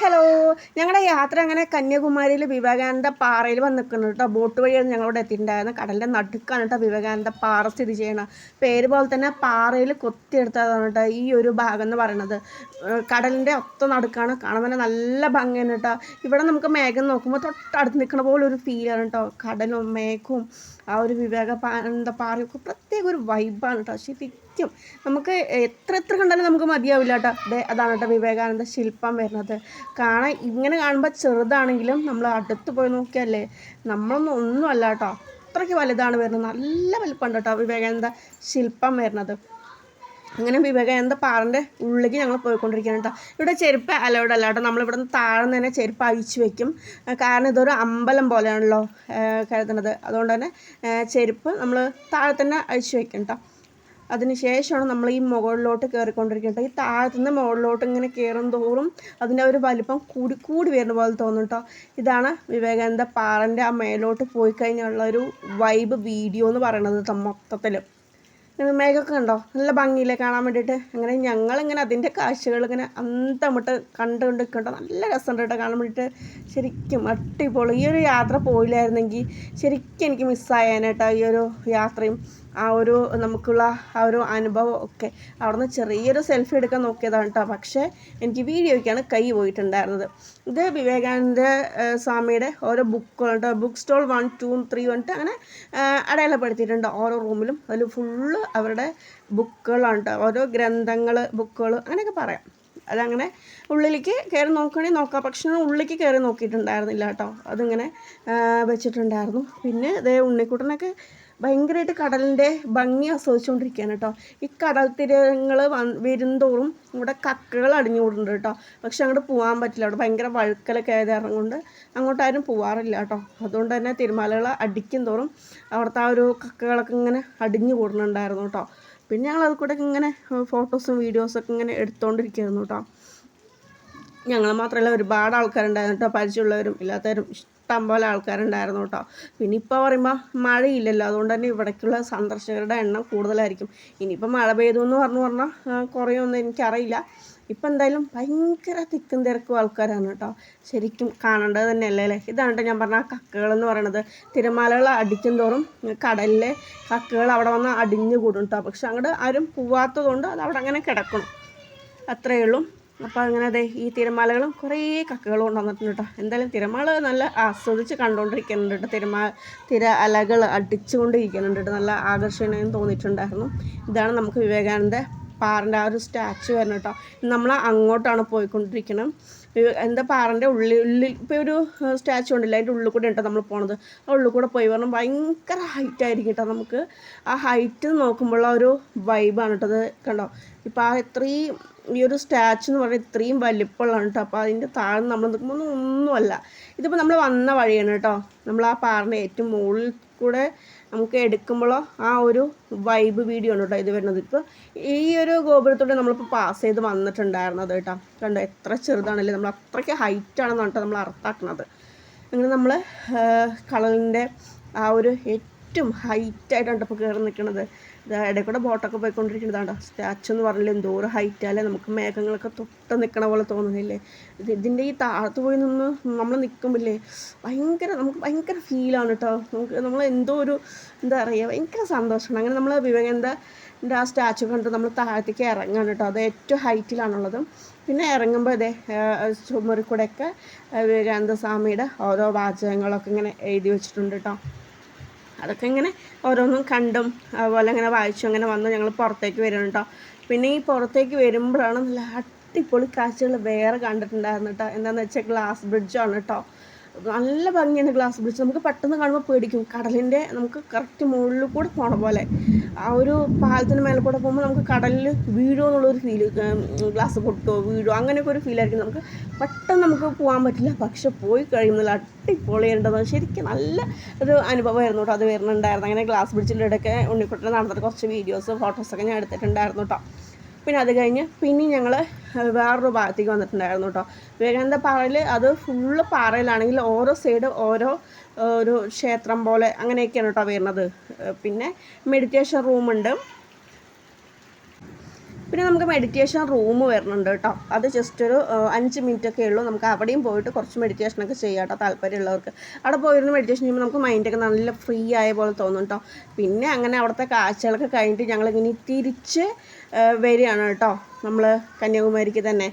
Hello, ഞങ്ങളുടെ യാത്ര അങ്ങനെ കന്യാകുമാരിയിൽ വിവേകാനന്ദ പാറയിൽ വന്ന് നിൽക്കുന്നു കേട്ടോ. ബോട്ട് വഴിയാണ് ഞങ്ങളോട് എത്തിയിട്ടുണ്ടായിരുന്നത്. കടലിൻ്റെ നടുക്കാണ് കേട്ടോ വിവേകാനന്ദ പാറ സ്ഥിതി ചെയ്യണം. പേര് പോലെ തന്നെ പാറയിൽ കൊത്തിയെടുത്തതാണ് കേട്ടോ ഈ ഒരു ഭാഗം എന്ന് പറയുന്നത്. കടലിൻ്റെ ഒത്ത നടുക്കാണ്, കാണാൻ തന്നെ നല്ല ഭംഗിയാണ് കേട്ടോ. ഇവിടെ നമുക്ക് മേഘം നോക്കുമ്പോൾ തൊട്ടടുത്ത് നിൽക്കുന്ന പോലെ ഒരു ഫീലാണ് കേട്ടോ. കടലും മേഘവും ആ ഒരു വിവേകാനന്ദ പാറയൊക്കെ പ്രത്യേക ഒരു വൈബാണ് കേട്ടോ. ശരിക്കും നമുക്ക് എത്ര കണ്ടാലും നമുക്ക് മതിയാവില്ല കേട്ടോ. അതാണ് കേട്ടോ വിവേകാനന്ദ ശില്പം വരുന്നത്. കാണാൻ ഇങ്ങനെ കാണുമ്പോൾ ചെറുതാണെങ്കിലും നമ്മൾ അടുത്ത് പോയി നോക്കിയാലേ ഒന്നും അല്ല കേട്ടോ. അത്രയ്ക്ക് വലുതാണ് വരുന്നത്. നല്ല വലുപ്പമുണ്ട് കേട്ടോ വിവേകാനന്ദ ശില്പം വരുന്നത്. അങ്ങനെ വിവേകാനന്ദ പാറൻ്റെ ഉള്ളിലേക്ക് ഞങ്ങൾ പോയിക്കൊണ്ടിരിക്കുകയാണ് കേട്ടോ. ഇവിടെ ചെരുപ്പ് അലൗഡ് അല്ല കേട്ടോ. നമ്മളിവിടെ നിന്ന് താഴെ തന്നെ ചെരുപ്പ് അഴിച്ചു വെക്കും. കാരണം ഇതൊരു അമ്പലം പോലെയാണല്ലോ കരുതുന്നത്. അതുകൊണ്ട് തന്നെ ചെരുപ്പ് നമ്മൾ താഴെ തന്നെ അഴിച്ചു വെക്കും കേട്ടോ. അതിന് ശേഷമാണ് നമ്മൾ ഈ മുകളിലോട്ട് കയറിക്കൊണ്ടിരിക്കുന്നത്. ഈ താഴത്തുനിന്ന് മുകളിലോട്ട് ഇങ്ങനെ കയറും തോറും അതിൻ്റെ ഒരു വലിപ്പം കൂടി വരുന്ന പോലെ തോന്നും കേട്ടോ. ഇതാണ് വിവേകാനന്ദ പാറൻ്റെ ആ മേലോട്ട് പോയി കഴിഞ്ഞുള്ള ഒരു വൈബ് വീഡിയോ എന്ന് പറയുന്നത് മൊത്തത്തിൽ. മേഘമൊക്കെ ഉണ്ടോ, നല്ല ഭംഗിയില്ലേ കാണാൻ വേണ്ടിയിട്ട്. അങ്ങനെ ഞങ്ങളിങ്ങനെ അതിൻ്റെ കാഴ്ചകൾ ഇങ്ങനെ അന്തമിട്ട് കണ്ടുകൊണ്ടിരിക്കട്ടോ. നല്ല രസമുണ്ട് കേട്ടോ കാണാൻ വേണ്ടിയിട്ട്. ശരിക്കും അടിപൊളി. ഈ ഒരു യാത്ര പോയില്ലായിരുന്നെങ്കിൽ ശരിക്കും എനിക്ക് മിസ്സായേനേട്ടോ ഈ ഒരു യാത്രയും നമുക്കുള്ള ആ ഒരു അനുഭവം ഒക്കെ. അവിടെ നിന്ന് ചെറിയൊരു സെൽഫി എടുക്കാൻ നോക്കിയതാണ് കേട്ടോ. പക്ഷേ എനിക്ക് വീഡിയോയ്ക്കാണ് കൈ പോയിട്ടുണ്ടായിരുന്നത്. ഇത് വിവേകാനന്ദ സ്വാമിയുടെ ഓരോ ബുക്കുകളുണ്ട്. ബുക്ക് സ്റ്റോൾ 1, 2, 3 പറഞ്ഞിട്ട് അങ്ങനെ അടയാളപ്പെടുത്തിയിട്ടുണ്ട് ഓരോ റൂമിലും. അതിൽ ഫുള്ള് അവരുടെ ബുക്കുകളാണ് കേട്ടോ. ഓരോ ഗ്രന്ഥങ്ങൾ, ബുക്കുകൾ അങ്ങനെയൊക്കെ പറയാം. അതങ്ങനെ ഉള്ളിലേക്ക് കയറി നോക്കുകയാണെങ്കിൽ നോക്കാം. പക്ഷേ ഉള്ളിലേക്ക് കയറി നോക്കിയിട്ടുണ്ടായിരുന്നില്ല കേട്ടോ. അതിങ്ങനെ വെച്ചിട്ടുണ്ടായിരുന്നു. പിന്നെ ഇതേ ഉണ്ണിക്കുട്ടനൊക്കെ ഭയങ്കരമായിട്ട് കടലിൻ്റെ ഭംഗി ആസ്വദിച്ചുകൊണ്ടിരിക്കുകയാണ് കേട്ടോ. ഈ കടൽ തീരങ്ങൾ വരുന്തോറും ഇവിടെ കക്കകൾ അടിഞ്ഞു കൂടുന്നുണ്ട് കേട്ടോ. പക്ഷെ അങ്ങോട്ട് പോകാൻ പറ്റില്ല. അവിടെ ഭയങ്കര വഴുക്കലൊക്കെ ആയത് കാരണം കൊണ്ട് അങ്ങോട്ടാരും പോകാറില്ല കേട്ടോ. അതുകൊണ്ട് തന്നെ തിരമാലകൾ അടിക്കും തോറും അവിടുത്തെ ആ ഒരു കക്കകളൊക്കെ ഇങ്ങനെ അടിഞ്ഞു കൂടുന്നുണ്ടായിരുന്നു കേട്ടോ. പിന്നെ ഞങ്ങൾ അത് കൂടെ ഇങ്ങനെ ഫോട്ടോസും വീഡിയോസൊക്കെ ഇങ്ങനെ എടുത്തുകൊണ്ടിരിക്കുകയായിരുന്നു കേട്ടോ. ഞങ്ങൾ മാത്രമല്ല, ഒരുപാട് ആൾക്കാരുണ്ടായിരുന്നു കേട്ടോ. പരിചയമുള്ളവരും ഇല്ലാത്തവരും ഇഷ്ടം പോലെ ആൾക്കാരുണ്ടായിരുന്നു കേട്ടോ. പിന്നെ ഇപ്പോൾ പറയുമ്പോൾ മഴയില്ലല്ലോ, അതുകൊണ്ട് തന്നെ ഇവിടേക്കുള്ള സന്ദർശകരുടെ എണ്ണം കൂടുതലായിരിക്കും. ഇനിയിപ്പോൾ മഴ പെയ്തു എന്ന് പറഞ്ഞാൽ കുറയൊന്നും എനിക്കറിയില്ല. ഇപ്പം എന്തായാലും ഭയങ്കര തിക്കും തിരക്കും ആൾക്കാരാണ് കേട്ടോ. ശരിക്കും കാണേണ്ടത് തന്നെയല്ലേ അല്ലേ. ഇതാണ് കേട്ടോ ഞാൻ പറഞ്ഞ കക്കകളെന്ന് പറയണത്. തിരമാലകൾ അടിക്കും തോറും കടലിലെ കക്കകൾ അവിടെ വന്ന് അടിഞ്ഞു കൂടും കേട്ടോ. പക്ഷെ അങ്ങോട്ട് ആരും പോവാത്തത് കൊണ്ട് അത് അവിടെ അങ്ങനെ കിടക്കണം, അത്രയേ ഉള്ളൂ. അപ്പോൾ അങ്ങനെ അതെ ഈ തിരമാലകളും കുറേ കക്കകളും കൊണ്ടുവന്നിട്ടുണ്ട് കേട്ടോ. എന്തായാലും തിരമാല നല്ല ആസ്വദിച്ച് കണ്ടുകൊണ്ടിരിക്കുന്നുണ്ട് കേട്ടോ. തിര അലകൾ അടിച്ചുകൊണ്ടിരിക്കുന്നുണ്ട് കേട്ടോ. നല്ല ആകർഷണീയം തോന്നിയിട്ടുണ്ടായിരുന്നു. ഇതാണ് നമുക്ക് വിവേകാനന്ദ പാറൻ്റെ ആ ഒരു സ്റ്റാച്ചു വരുന്നത് കേട്ടോ. നമ്മൾ അങ്ങോട്ടാണ് പോയിക്കൊണ്ടിരിക്കണം. എന്താ പാറൻ്റെ ഉള്ളിൽ ഇപ്പോൾ ഒരു സ്റ്റാച്ചു ഉണ്ടല്ലോ, അതിൻ്റെ ഉള്ളിൽ കൂടെ ഉണ്ടോ നമ്മൾ പോണത്. ആ ഉള്ളിൽ കൂടെ പോയി പറഞ്ഞാൽ ഭയങ്കര ഹൈറ്റ് ആയിരിക്കും കേട്ടോ. നമുക്ക് ആ ഹൈറ്റ് നോക്കുമ്പോൾ ആ ഒരു വൈബാണ് കേട്ടോ. അത് കണ്ടോ, ഇപ്പോൾ ആ ഇത്രയും ഈ ഒരു സ്റ്റാച്ചു എന്ന് പറയുന്നത് ഇത്രയും വലിപ്പമുള്ളതാണ് കേട്ടോ. അപ്പോൾ അതിൻ്റെ താഴെ നമ്മൾ നിൽക്കുമ്പോൾ ഒന്നുമല്ല. ഇതിപ്പോൾ നമ്മൾ വന്ന വഴിയാണ് കേട്ടോ. നമ്മൾ ആ പാറിൻ്റെ ഏറ്റവും മുകളിൽ കൂടെ നമുക്ക് എടുക്കുമ്പോഴോ ആ ഒരു വൈബ് വീഡിയോ ആണ് കേട്ടോ ഇത് വരുന്നത്. ഇപ്പോൾ ഈ ഒരു ഗോപുരത്തോടെ നമ്മളിപ്പോൾ പാസ് ചെയ്ത് വന്നിട്ടുണ്ടായിരുന്നത് കേട്ടോ. കണ്ടോ എത്ര ചെറുതാണല്ലേ, നമ്മൾ അത്രയ്ക്ക് ഹൈറ്റാണെന്ന് പറഞ്ഞിട്ട് നമ്മൾ അർത്ഥമാക്കുന്നത്. അങ്ങനെ നമ്മൾ കടലിൻ്റെ ആ ഒരു ഏറ്റവും ഹൈറ്റായിട്ടാണ് ഇപ്പോൾ കയറി നിൽക്കുന്നത്. ഇടയിൽ കൂടെ ബോട്ടൊക്കെ പോയിക്കൊണ്ടിരിക്കുന്നതാണ്ടോ. സ്റ്റാച്ചു എന്ന് പറഞ്ഞാൽ എന്തോ ഒരു ഹൈറ്റാലേ നമുക്ക് മേഘങ്ങളൊക്കെ തൊട്ട് നിൽക്കണ പോലെ തോന്നുന്നില്ലേ. ഇതിൻ്റെ ഈ താഴത്ത് പോയി നിന്ന് നമ്മൾ നിൽക്കുമ്പോഴേ നമുക്ക് ഭയങ്കര ഫീലാണ് കേട്ടോ. നമ്മൾ എന്തോ ഒരു എന്താ പറയുക, ഭയങ്കര സന്തോഷമാണ്. അങ്ങനെ നമ്മൾ വിവേകാനന്ദൻ്റെ ആ സ്റ്റാച്ചു കണ്ട് നമ്മൾ താഴത്തേക്ക് ഇറങ്ങാണ് കേട്ടോ. അത് ഏറ്റവും ഹൈറ്റിലാണുള്ളത്. പിന്നെ ഇറങ്ങുമ്പോൾ ഇതേ ചുമരിൽ കൂടെയൊക്കെ വിവേകാനന്ദ സ്വാമിയുടെ ഓരോ വാചകങ്ങളൊക്കെ ഇങ്ങനെ എഴുതി വെച്ചിട്ടുണ്ട് കേട്ടോ. അതൊക്കെ ഇങ്ങനെ ഓരോന്നും കണ്ടും അതുപോലെ ഇങ്ങനെ വായിച്ചും അങ്ങനെ വന്ന് ഞങ്ങൾ പുറത്തേക്ക് വരണം കേട്ടോ. പിന്നെ ഈ പുറത്തേക്ക് വരുമ്പോഴാണ് നല്ല അടിപൊളി കാഴ്ചകൾ വേറെ കണ്ടിട്ടുണ്ടായിരുന്നു കേട്ടോ. എന്താണെന്ന് വെച്ചാൽ ഗ്ലാസ് ബ്രിഡ്ജാണ് കേട്ടോ. നല്ല ഭംഗിയാണ് ഗ്ലാസ് ബ്രിഡ്ജ്. നമുക്ക് പെട്ടെന്ന് കാണുമ്പോൾ പേടിക്കും. കടലിൻ്റെ നമുക്ക് കറക്റ്റ് മുകളിൽ കൂടെ പോണ പോലെ ആ ഒരു പാലത്തിന് മേലെ കൂടെ പോകുമ്പോൾ നമുക്ക് കടലിൽ വീഴുമോ എന്നുള്ളൊരു ഫീല്, ഗ്ലാസ് പൊട്ടുമോ വീഴുമോ അങ്ങനെയൊക്കെ ഒരു ഫീലായിരിക്കും. നമുക്ക് പെട്ടെന്ന് നമുക്ക് പോകാൻ പറ്റില്ല. പക്ഷെ പോയി കഴിയുമ്പോൾ നല്ല അടിപൊളിയുണ്ടെന്ന് ശരിക്കും നല്ല ഒരു അനുഭവമായിരുന്നു കേട്ടോ അത് വരുന്നുണ്ടായിരുന്നു. അങ്ങനെ ഗ്ലാസ് ബ്രിഡ്ജിൻ്റെ ഇടയ്ക്ക് ഉണ്ണിക്കുട്ടനെ നടന്നിട്ട് കുറച്ച് വീഡിയോസ് ഫോട്ടോസൊക്കെ ഞാൻ എടുത്തിട്ടുണ്ടായിരുന്നു കേട്ടോ. പിന്നെ അത് കഴിഞ്ഞ് പിന്നെ ഞങ്ങൾ വേറൊരു ഭാഗത്തേക്ക് വന്നിട്ടുണ്ടായിരുന്നു കേട്ടോ. വിവേകാനന്ദ പാറയിൽ അത് ഫുള്ള് പാറയിലാണെങ്കിൽ ഓരോ സൈഡ് ഓരോ ഒരു ക്ഷേത്രം പോലെ അങ്ങനെയൊക്കെയാണ് കേട്ടോ വരുന്നത്. പിന്നെ മെഡിറ്റേഷൻ റൂമുണ്ട്. പിന്നെ നമുക്ക് മെഡിറ്റേഷൻ റൂം വരുന്നുണ്ട് കേട്ടോ. അത് ജസ്റ്റ് ഒരു 5 മിനിറ്റൊക്കെ ഉള്ളൂ. നമുക്ക് അവിടെയും പോയിട്ട് കുറച്ച് മെഡിറ്റേഷനൊക്കെ ചെയ്യാം കേട്ടോ താല്പര്യമുള്ളവർക്ക്. അവിടെ പോയിരുന്ന് മെഡിറ്റേഷൻ ചെയ്യുമ്പോൾ നമുക്ക് മൈൻഡൊക്കെ നല്ല ഫ്രീ ആയ പോലെ തോന്നും കേട്ടോ. പിന്നെ അങ്ങനെ അവിടുത്തെ കാഴ്ചകളൊക്കെ കഴിഞ്ഞിട്ട് ഞങ്ങളിങ്ങനെ തിരിച്ച് വരികയാണ് കേട്ടോ നമ്മൾ കന്യാകുമാരിക്ക് തന്നെ.